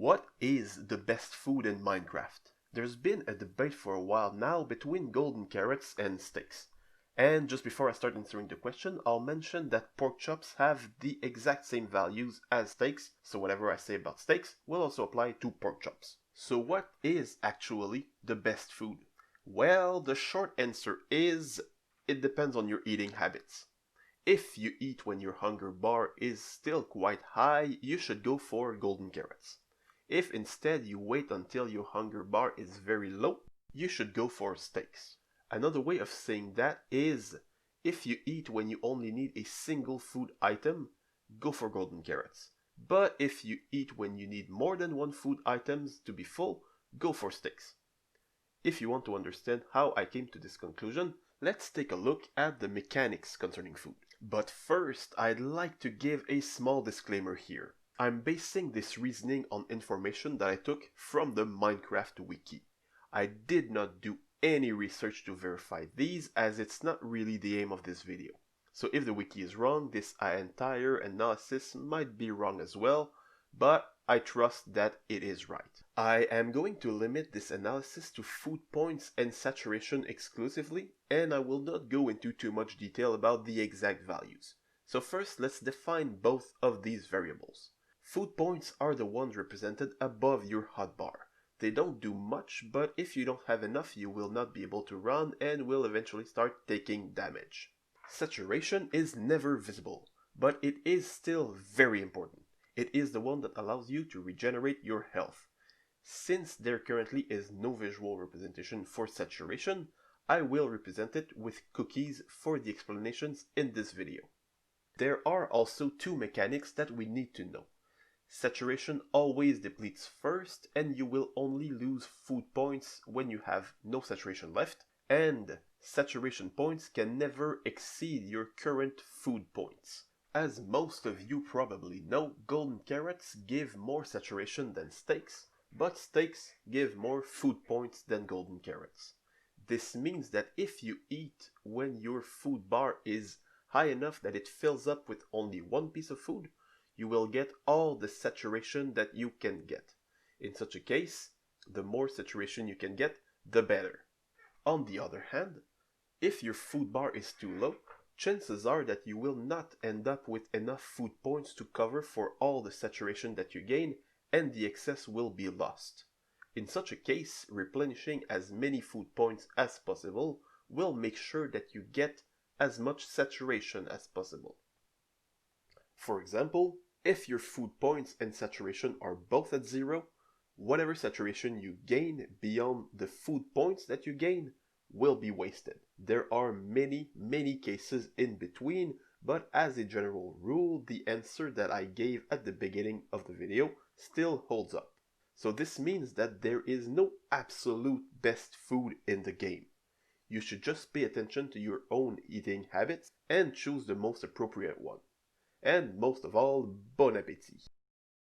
What is the best food in Minecraft? There's been a debate for a while now between golden carrots and steaks. And just before I start answering the question, I'll mention that pork chops have the exact same values as steaks, so whatever I say about steaks will also apply to pork chops. So what is actually the best food? Well, the short answer is, it depends on your eating habits. If you eat when your hunger bar is still quite high, you should go for golden carrots. If instead you wait until your hunger bar is very low, you should go for steaks. Another way of saying that is, if you eat when you only need a single food item, go for golden carrots. But if you eat when you need more than one food items to be full, go for steaks. If you want to understand how I came to this conclusion, let's take a look at the mechanics concerning food. But first, I'd like to give a small disclaimer here. I'm basing this reasoning on information that I took from the Minecraft wiki. I did not do any research to verify these, as it's not really the aim of this video. So if the wiki is wrong, this entire analysis might be wrong as well, but I trust that it is right. I am going to limit this analysis to food points and saturation exclusively, and I will not go into too much detail about the exact values. So first, let's define both of these variables. Food points are the ones represented above your hotbar. They don't do much, but if you don't have enough, you will not be able to run and will eventually start taking damage. Saturation is never visible, but it is still very important. It is the one that allows you to regenerate your health. Since there currently is no visual representation for saturation, I will represent it with cookies for the explanations in this video. There are also two mechanics that we need to know. Saturation always depletes first, and you will only lose food points when you have no saturation left, and saturation points can never exceed your current food points. As most of you probably know, golden carrots give more saturation than steaks, but steaks give more food points than golden carrots. This means that if you eat when your food bar is high enough that it fills up with only one piece of food, you will get all the saturation that you can get. In such a case, the more saturation you can get, the better. On the other hand, if your food bar is too low, chances are that you will not end up with enough food points to cover for all the saturation that you gain, and the excess will be lost. In such a case, replenishing as many food points as possible will make sure that you get as much saturation as possible. For example, if your food points and saturation are both at 0, whatever saturation you gain beyond the food points that you gain will be wasted. There are many cases in between, but as a general rule, the answer that I gave at the beginning of the video still holds up. So this means that there is no absolute best food in the game. You should just pay attention to your own eating habits and choose the most appropriate one. And most of all, bon appétit!